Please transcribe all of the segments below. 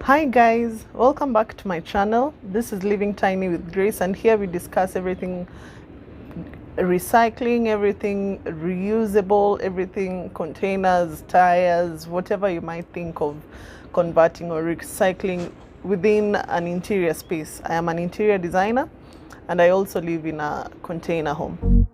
Hi guys, welcome back to my channel. This is Living Tiny with Grace, and here we discuss everything recycling, everything reusable, everything containers, tires, whatever you might think of converting or recycling within an interior space. I am an interior designer and I also live in a container home.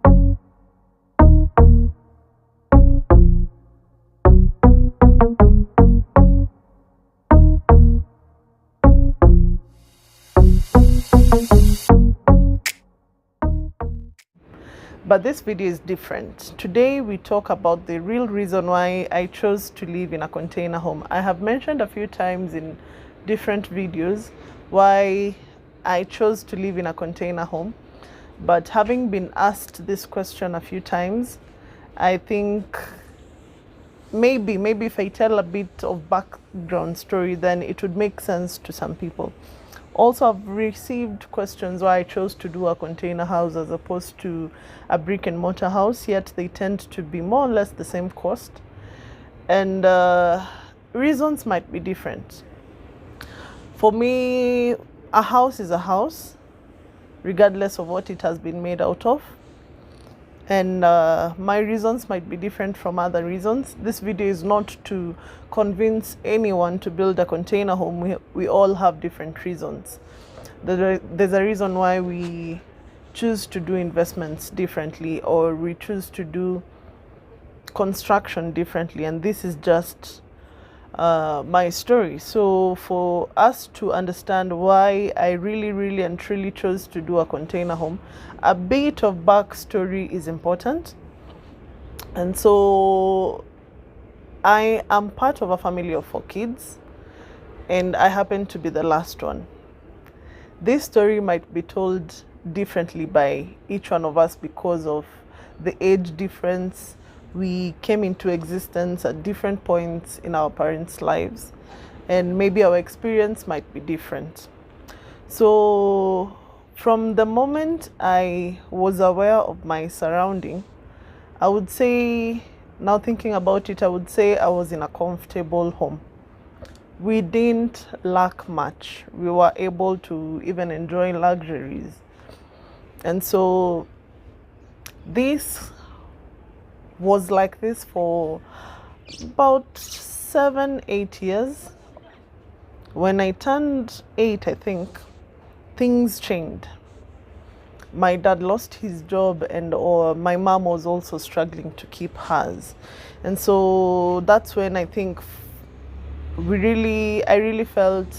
But this video is different. Today we talk about the real reason why I chose to live in a container home. I have mentioned a few times in different videos why I chose to live in a container home, but having been asked this question a few times, I think maybe if I tell a bit of background story, then it would make sense to some people. Also, I've received questions why I chose to do a container house as opposed to a brick and mortar house, yet they tend to be more or less the same cost, and reasons might be different. For me, a house is a house regardless of what it has been made out of, and my reasons might be different from other reasons. This video is not to convince anyone to build a container home. We all have different reasons. There's a reason why we choose to do investments differently, or we choose to do construction differently, and this is just my story. So for us to understand why I really and truly chose to do a container home, a bit of backstory is important. And so I am part of a family of 4 kids, and I happen to be the last one. This story might be told differently by each one of us because of the age difference. We came into existence at different points in our parents' lives, and maybe our experience might be different. So from the moment I was aware of my surrounding, I would say, now thinking about it, I would say I was in a comfortable home. We didn't lack much. We were able to even enjoy luxuries. And so this was like this for about 7-8 years. When I turned 8, I think, things changed. My dad lost his job, and my mom was also struggling to keep hers. And so that's when I think I really felt,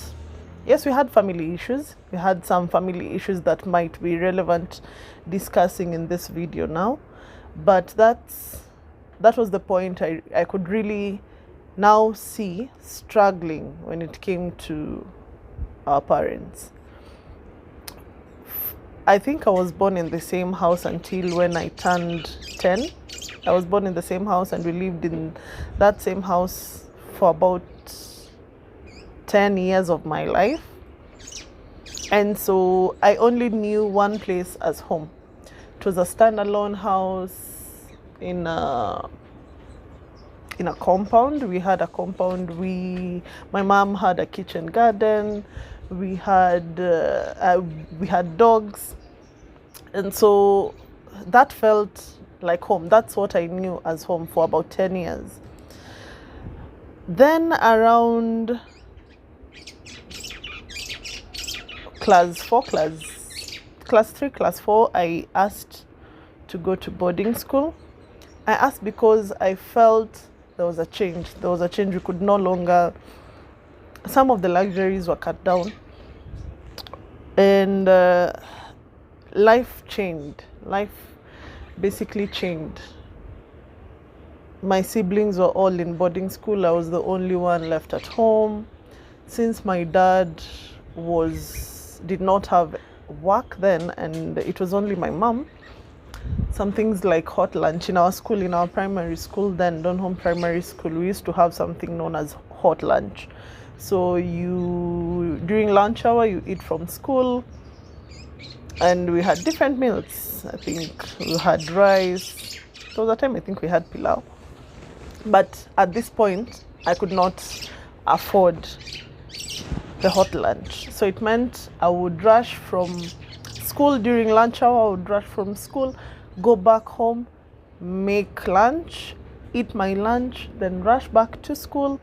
yes, we had family issues. We had some family issues that might be relevant discussing in this video now. But that was the point I could really now see struggling when it came to our parents. I think I was born in the same house until when I turned 10. I was born in the same house, and we lived in that same house for about 10 years of my life. And so I only knew one place as home. It was a standalone house in a compound. We had a compound. My mom had a kitchen garden. We had dogs, and so that felt like home. That's what I knew as home for about 10 years. Then around class 3, class 4, I asked to go to boarding school. I asked because I felt there was a change. We could no longer, some of the luxuries were cut down, and life changed. Life basically changed. My siblings were all in boarding school. I was the only one left at home. Since my dad did not have work then, and it was only my mom, some things like hot lunch in our school, in our primary school then, Donholm Primary School, we used to have something known as hot lunch. So during lunch hour, you eat from school, and we had different meals. I think we had rice. There was a time I think we had pilau. But at this point, I could not afford the hot lunch. So it meant I would rush from school during lunch hour, I would rush from school, go back home, make lunch, eat my lunch, then rush back to school,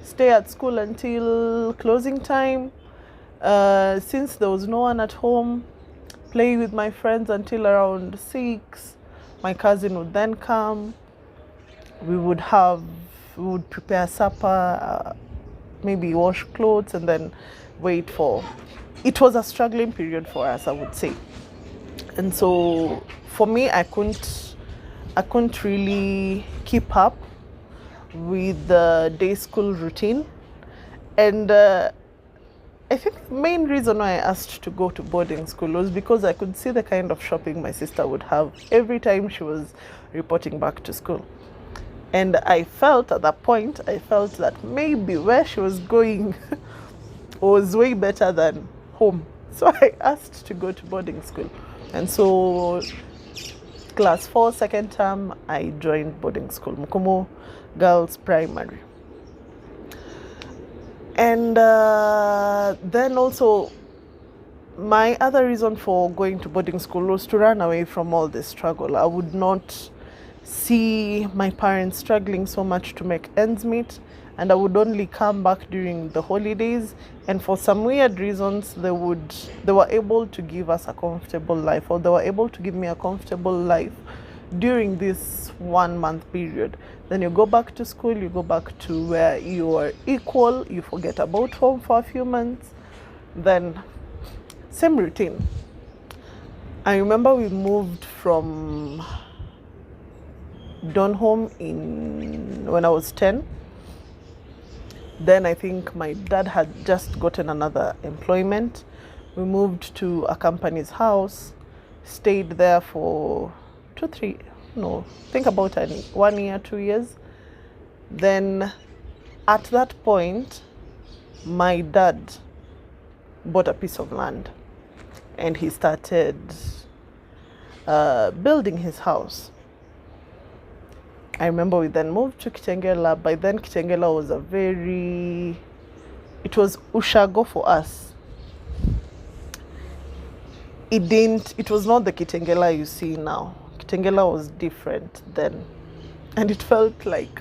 stay at school until closing time. Since there was no one at home, play with my friends until around 6. My cousin would then come. We would prepare supper, maybe wash clothes, and then wait for. It was a struggling period for us, I would say. And so for me, I couldn't really keep up with the day school routine. And I think the main reason why I asked to go to boarding school was because I could see the kind of shopping my sister would have every time she was reporting back to school. And I felt at that point, that maybe where she was going was way better than home. So I asked to go to boarding school. And so class 4, second term, I joined boarding school, Mukumu Girls Primary. And then also, my other reason for going to boarding school was to run away from all this struggle. I would not see my parents struggling so much to make ends meet, and I would only come back during the holidays, and for some weird reasons they were able to give us a comfortable life, or they were able to give me a comfortable life during this 1 month period. Then you go back to school, you go back to where you are equal, you forget about home for a few months, then same routine. I remember we moved from Donholm when I was 10. Then I think my dad had just gotten another employment. We moved to a company's house, stayed there for 1 year, 2 years. Then at that point, my dad bought a piece of land and he started building his house. I remember we then moved to Kitengela. By then, Kitengela was it was Ushago for us. It was not the Kitengela you see now. Kitengela was different then. And it felt like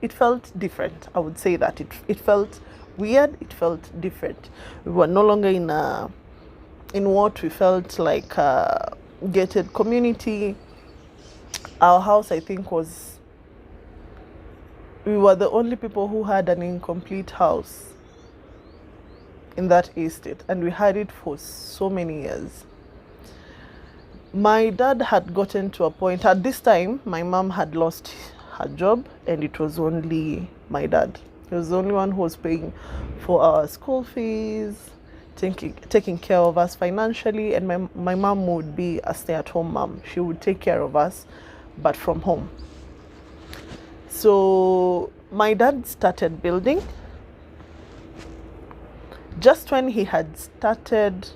it felt different. I would say that it felt weird, it felt different. We were no longer in what we felt like gated community. Our house, I think, we were the only people who had an incomplete house in that estate, and we had it for so many years. My dad had gotten to a point, at this time my mom had lost her job, and it was only my dad. He was the only one who was paying for our school fees, taking care of us financially, and my mom would be a stay-at-home mom. She would take care of us, but from home. So my dad started building. Just when he had started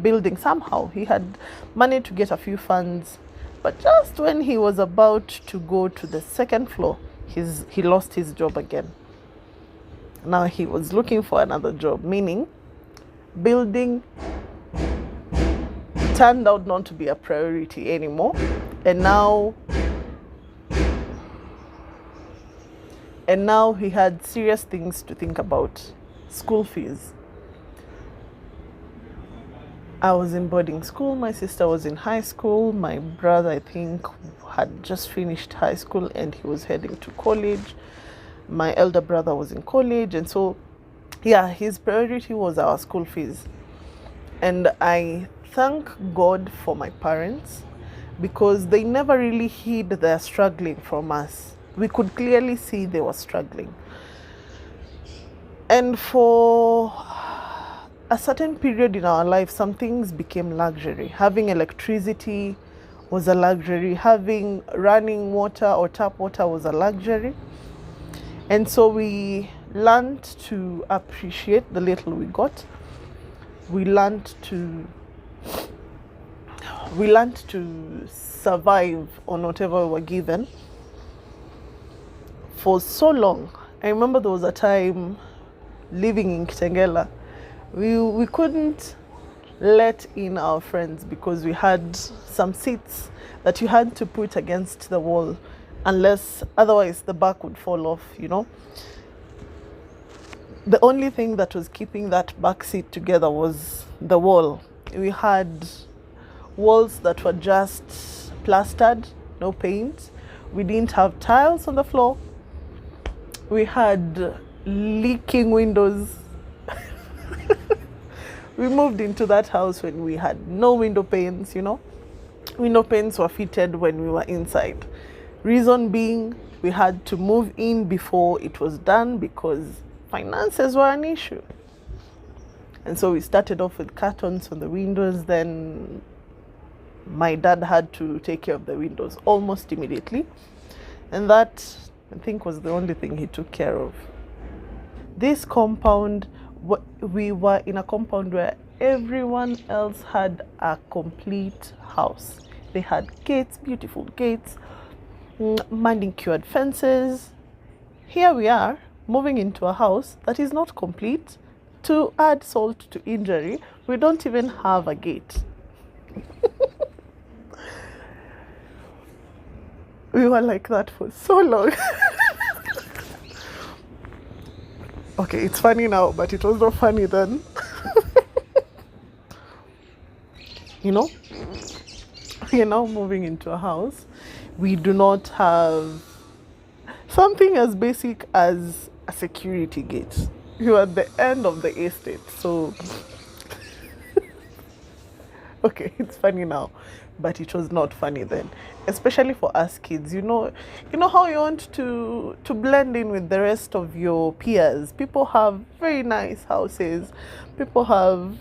building, somehow he had managed to get a few funds, but just when he was about to go to the second floor, he lost his job again. Now he was looking for another job, meaning building turned out not to be a priority anymore. And now he had serious things to think about. School fees. I was in boarding school, my sister was in high school, my brother, I think, had just finished high school and he was heading to college. My elder brother was in college, and so his priority was our school fees. And I thank God for my parents, because they never really hid their struggling from us. We could clearly see they were struggling. And for a certain period in our life, some things became luxury. Having electricity was a luxury. Having running water or tap water was a luxury. And so we learned to appreciate the little we got. We learned to survive on whatever we were given. For so long, I remember there was a time living in Kitengela, we couldn't let in our friends because we had some seats that you had to put against the wall, unless otherwise the back would fall off, you know. The only thing that was keeping that back seat together was the wall. We had walls that were just plastered, no paint. We didn't have tiles on the floor. We had leaking windows. We moved into that house when we had no window panes, you know. Window panes were fitted when we were inside. Reason being, we had to move in before it was done because finances were an issue. And so we started off with curtains on the windows. Then my dad had to take care of the windows almost immediately. And that, I think, was the only thing he took care of. This compound, we were in a compound where everyone else had a complete house. They had gates, beautiful gates, manicured fences. Here we are, moving into a house that is not complete. To add salt to injury, we don't even have a gate. We were like that for so long. Okay, it's funny now, but it was not funny then. You know, we are now moving into a house. We do not have something as basic as a security gate. You are at the end of the estate, so okay, it's funny now, but it was not funny then, especially for us kids. You know how you want to blend in with the rest of your peers. People have very nice houses, people have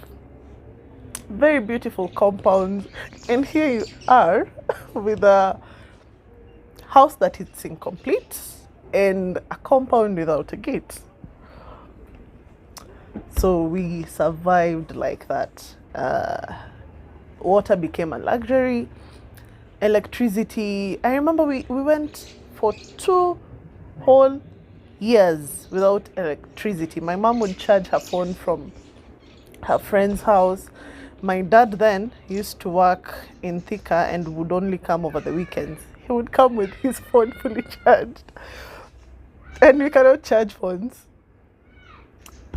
very beautiful compounds, and here you are with a house that is incomplete and a compound without a gate. So we survived like that. Water became a luxury. Electricity, I remember we went for 2 whole years without electricity. My mom would charge her phone from her friend's house. My dad then used to work in Thika and would only come over the weekends. He would come with his phone fully charged. And we cannot charge phones.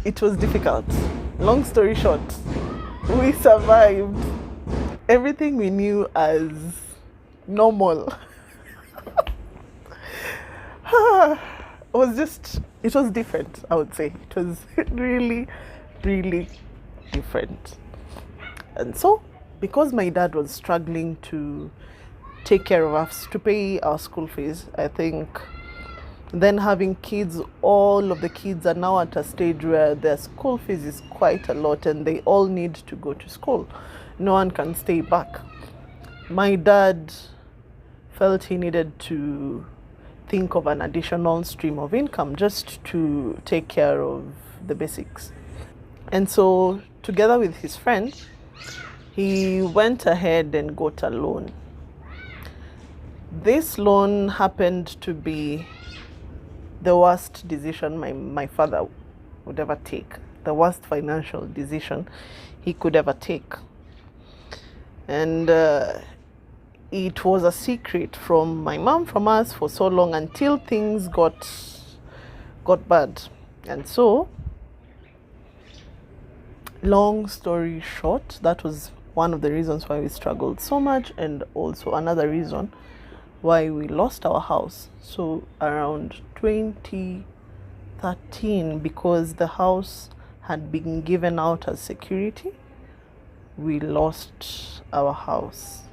It was difficult. Long story short, we survived everything we knew as normal. It was different, I would say. It was really, really different. And so, because my dad was struggling to take care of us, to pay our school fees, I think, then having kids, all of the kids are now at a stage where their school fees is quite a lot and they all need to go to school. No one can stay back. My dad felt he needed to think of an additional stream of income just to take care of the basics. And so, together with his friend, he went ahead and got a loan. This loan happened to be the worst decision my father would ever take, the worst financial decision he could ever take. And it was a secret from my mom, from us, for so long until things got bad. And so, long story short, that was one of the reasons why we struggled so much, and also another reason why we lost our house. So around 2013, because the house had been given out as security, we lost our house.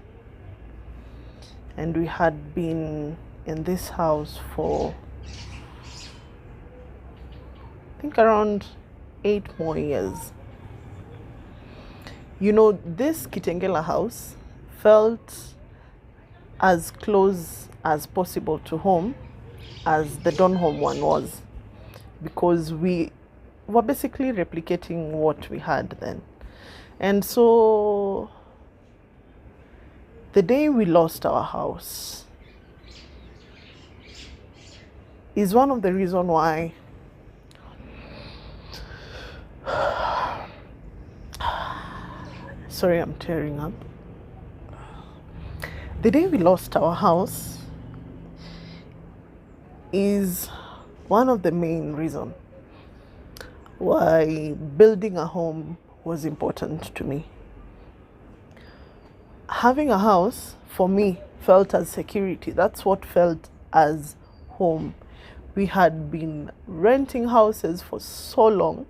And we had been in this house for, I think, around 8 more years. You know, this Kitengela house felt as close as possible to home as the Donholm one was, because we were basically replicating what we had then. And so the day we lost our house is one of the reasons why sorry, I'm tearing up. The day we lost our house is one of the main reasons why building a home was important to me. Having a house for me felt as security. That's what felt as home. We had been renting houses for so long,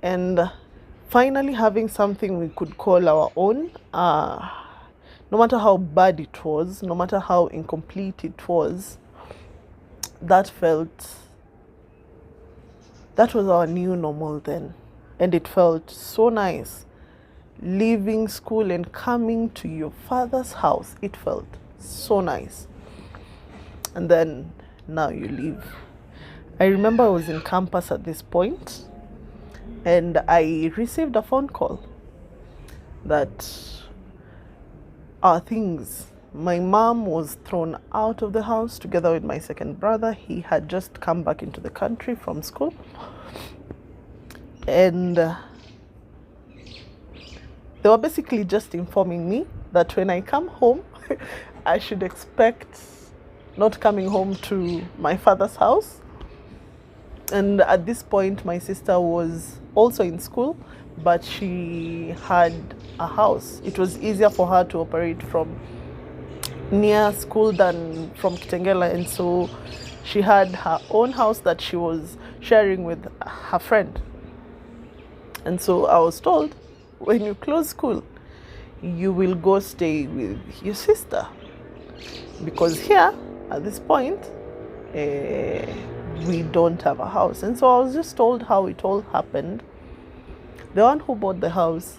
and finally having something we could call our own, no matter how bad it was, no matter how incomplete it was, that was our new normal then. And it felt so nice. Leaving school and coming to your father's house, it felt so nice. And then now you leave. I remember I was in campus at this point, and I received a phone call that our things, my mom was thrown out of the house together with my second brother. He had just come back into the country from school, and they were basically just informing me that when I come home, I should expect not coming home to my father's house. And at this point, my sister was also in school, but she had a house. It was easier for her to operate from near school than from Kitengela, and so she had her own house that she was sharing with her friend. And so I was told, when you close school, you will go stay with your sister, because here at this point we don't have a house. And so I was just told how it all happened. The one who bought the house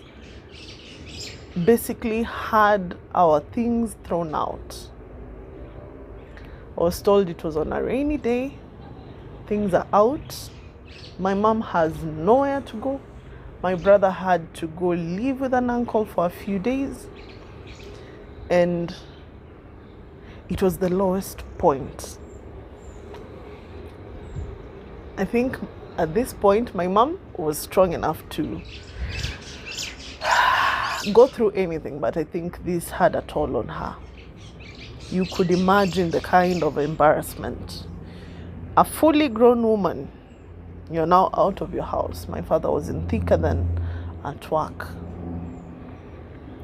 basically had our things thrown out. I was told it was on a rainy day, things are out, my mom has nowhere to go, my brother had to go live with an uncle for a few days, and it was the lowest point. I think at this point my mom was strong enough to go through anything, but I think this had a toll on her. You could imagine the kind of embarrassment. A fully grown woman, you're now out of your house. My father was in thicker than at work.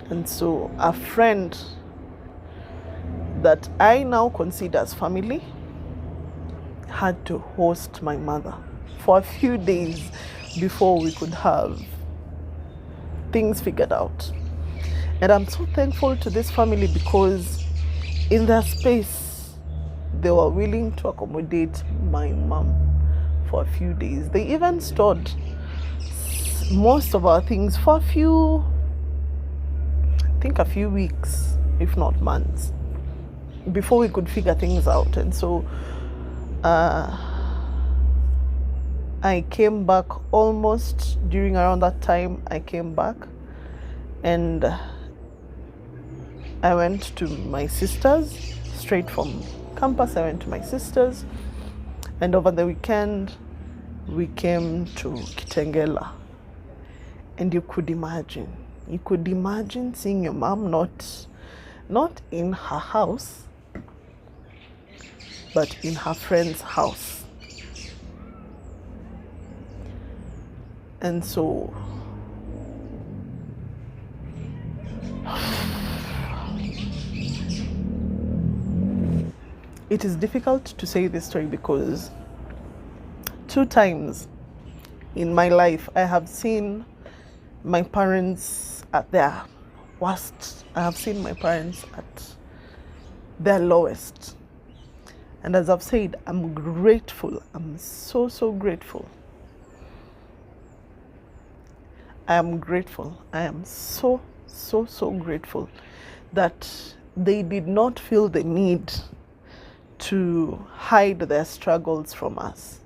And so a friend that I now consider as family had to host my mother for a few days before we could have things figured out. And I'm so thankful to this family, because in their space they were willing to accommodate my mom for a few days. They even stored most of our things for a few weeks, if not months, before we could figure things out. And so I came back almost during around that time. I came back and I went to my sister's. Straight from campus, I went to my sister's, and over the weekend we came to Kitengela. And you could imagine seeing your mom not in her house, but in her friend's house. And so it is difficult to say this story, because 2 times in my life I have seen my parents at their worst. I have seen my parents at their lowest. And as I've said, I'm grateful. I'm so grateful. I am grateful. I am so grateful that they did not feel the need to hide their struggles from us.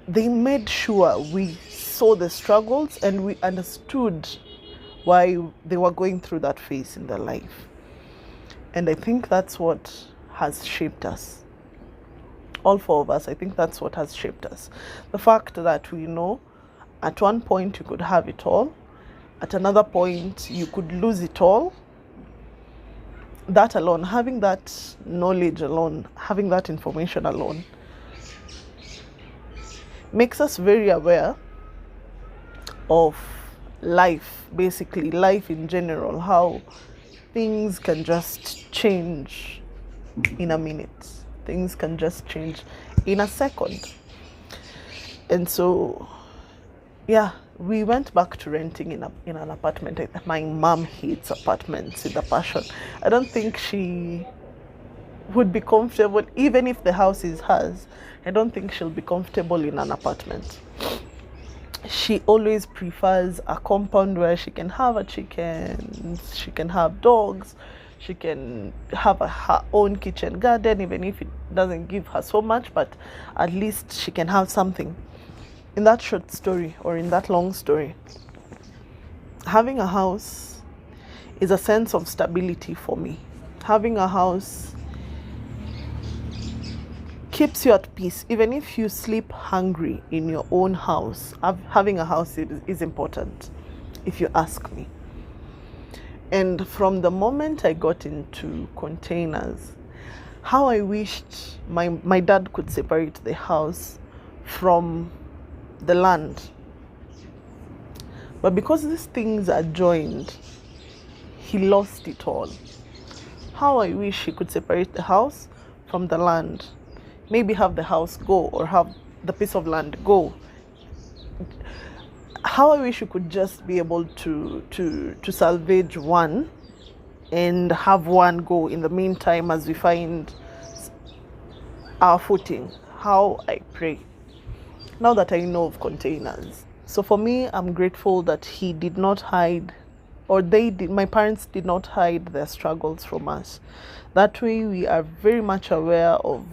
They made sure we saw the struggles and we understood why they were going through that phase in their life. And I think that's what has shaped us. All 4 of us, I think that's what has shaped us. The fact that we know at one point you could have it all, At another point, you could lose it all. That alone, having that knowledge alone, having that information alone, makes us very aware of life, basically, life in general, how things can just change in a minute. Things can just change in a second. And so, yeah, we went back to renting in an apartment. My mom hates apartments with a passion. I don't think she would be comfortable, even if the house is hers. I don't think she'll be comfortable in an apartment. She always prefers a compound where she can have a chicken, she can have dogs, she can have her own kitchen garden, even if it doesn't give her so much, but at least she can have something. In that short story, or in that long story, having a house is a sense of stability for me. Having a house keeps you at peace. Even if you sleep hungry in your own house, having a house is important, if you ask me. And from the moment I got into containers, how I wished my dad could separate the house from the land. But because these things are joined, he lost it all. How I wish he could separate the house from the land. Maybe have the house go, or have the piece of land go. How I wish you could just be able to salvage one and have one go in the meantime as we find our footing. How I pray now that I know of containers. So for me, I'm grateful that he did not hide, or my parents did not hide their struggles from us. That way we are very much aware of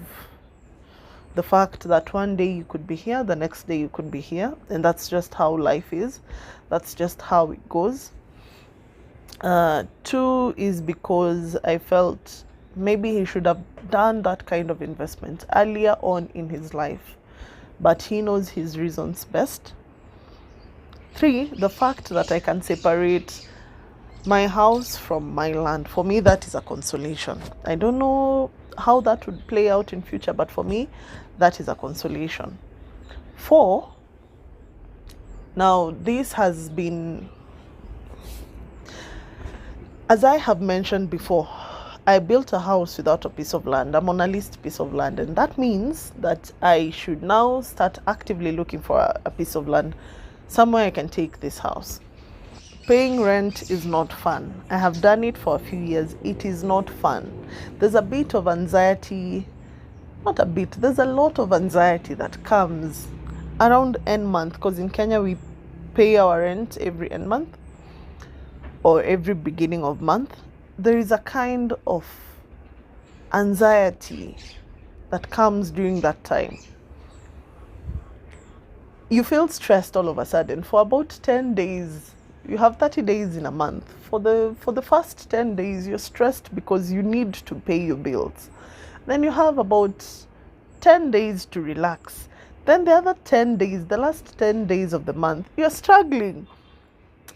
the fact that one day you could be here, the next day you could be here, and that's just how life is. That's just how it goes. Two is because I felt maybe he should have done that kind of investment earlier on in his life, but he knows his reasons best. Three, the fact that I can separate my house from my land. For me, that is a consolation. I don't know how that would play out in future, but for me, that is a consolation. Four, now this has been, as I have mentioned before, I built a house without a piece of land. I'm on a leased piece of land, and that means that I should now start actively looking for a piece of land somewhere I can take this house. Paying rent is not fun. I have done it for a few years. It is not fun. There's a bit of anxiety, not a bit, there's a lot of anxiety that comes around end month, because in Kenya we pay our rent every end month or every beginning of month. There is a kind of anxiety that comes during that time. You feel stressed all of a sudden. For about 10 days, you have 30 days in a month. For the first 10 days, you're stressed because you need to pay your bills. Then you have about 10 days to relax. Then the other 10 days, the last 10 days of the month, you're struggling.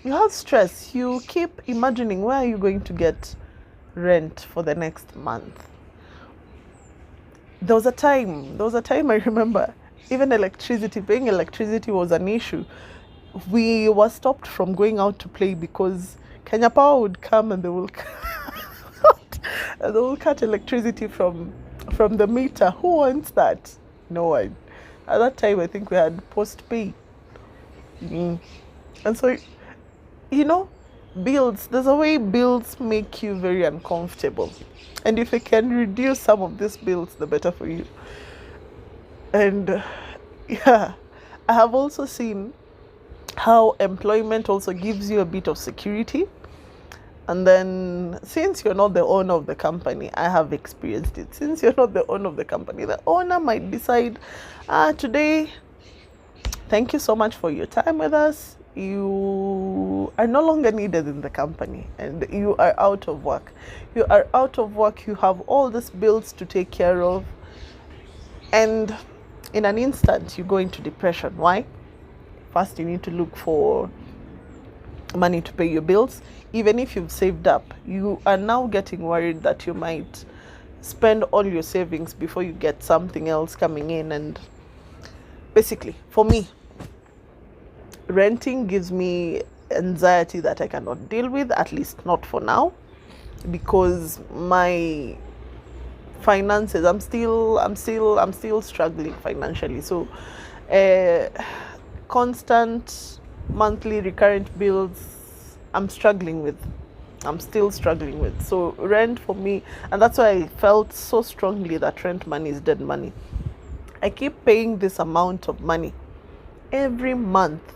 You have stress. You keep imagining, where are you going to get rent for the next month? There was a time I remember, even paying electricity was an issue. We were stopped from going out to play because Kenya Power would come and they will cut electricity from the meter. Who wants that? No one. At that time, I think we had postpaid. And so, bills, there's a way bills make you very uncomfortable. And if you can reduce some of these bills, the better for you. And I have also seen how employment also gives you a bit of security. And then, since you're not the owner of the company, I have experienced it. Since you're not the owner of the company, the owner might decide, today, thank you so much for your time with us. You are no longer needed in the company and you are out of work. You are out of work. You have all these bills to take care of. And in an instant, you go into depression. Why? First, you need to look for money to pay your bills. Even if you've saved up, you are now getting worried that you might spend all your savings before you get something else coming in. And basically, for me, renting gives me anxiety that I cannot deal with, at least not for now, because my finances, I'm still struggling financially. So constant monthly recurrent bills, I'm still struggling with. So rent for me, and that's why I felt so strongly that rent money is dead money. I keep paying this amount of money every month,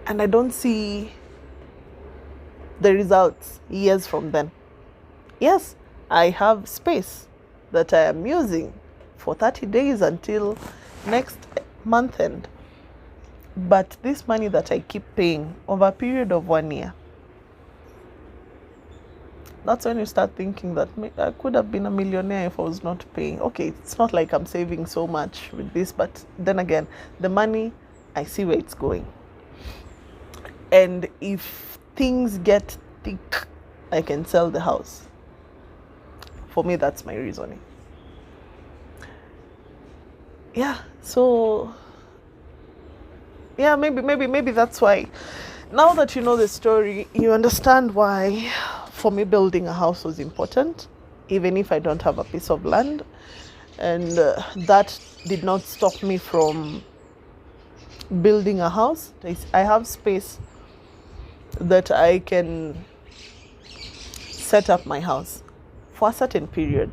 and I don't see the results years from then. Yes, I have space that I am using for 30 days until next month end. But this money that I keep paying over a period of 1 year, that's when you start thinking that I could have been a millionaire if I was not paying. Okay, it's not like I'm saving so much with this, but then again, the money, I see where it's going. And if things get thick, I can sell the house. For me, that's my reasoning. Yeah, so yeah, maybe that's why. Now that you know the story, you understand why for me building a house was important, even if I don't have a piece of land. And that did not stop me from building a house. I have space that I can set up my house for a certain period.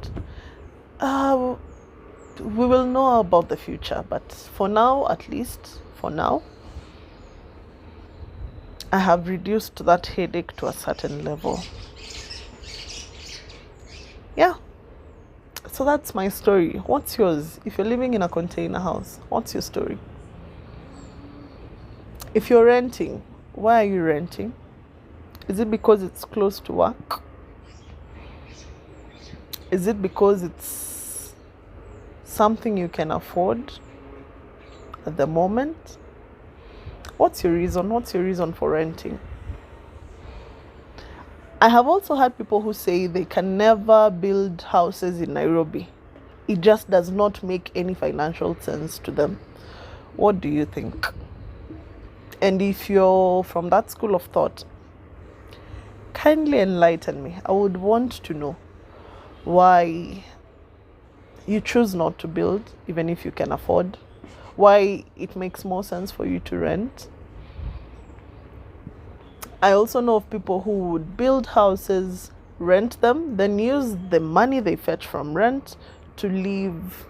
We will know about the future, but for now, at least for now, I have reduced that headache to a certain level. Yeah. So that's my story. What's yours? If you're living in a container house, what's your story? If you're renting, why are you renting? Is it because it's close to work? Is it because it's something you can afford at the moment? What's your reason? What's your reason for renting? I have also had people who say they can never build houses in Nairobi. It just does not make any financial sense to them. What do you think? And if you're from that school of thought, kindly enlighten me. I would want to know why you choose not to build, even if you can afford. Why it makes more sense for you to rent. I also know of people who would build houses, rent them, then use the money they fetch from rent to live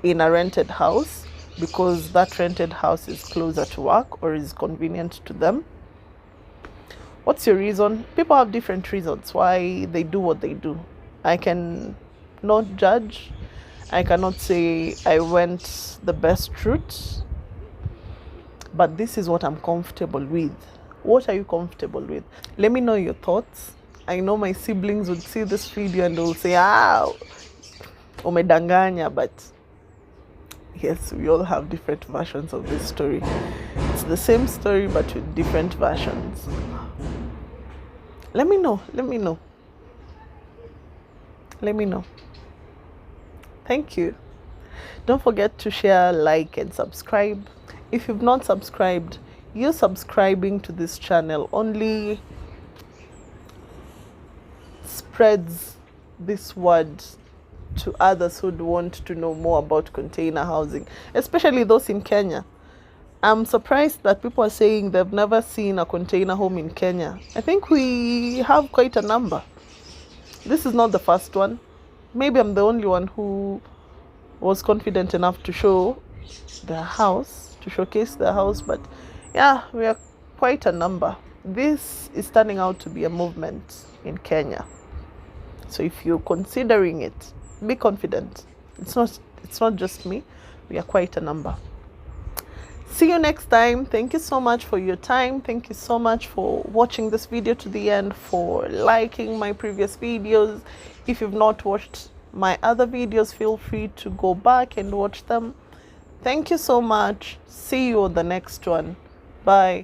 in a rented house because that rented house is closer to work or is convenient to them. What's your reason? People have different reasons why they do what they do. I can not judge. I cannot say I went the best route, but this is what I'm comfortable with. What are you comfortable with? Let me know your thoughts. I know my siblings would see this video and they'll say, umedanganya, but yes, we all have different versions of this story. It's the same story, but with different versions. Let me know. Thank you. Don't forget to share, like, and subscribe. If you've not subscribed, you subscribing to this channel only spreads this word to others who'd want to know more about container housing, especially those in Kenya. I'm surprised that people are saying they've never seen a container home in Kenya. I think we have quite a number. This is not the first one. Maybe I'm the only one who was confident enough to show their house, to showcase their house, but yeah, we are quite a number. This is turning out to be a movement in Kenya. So if you're considering it, be confident. It's not just me. We are quite a number. See you next time. Thank you so much for your time. Thank you so much for watching this video to the end, for liking my previous videos. If you've not watched my other videos, feel free to go back and watch them. Thank you so much. See you on the next one. Bye.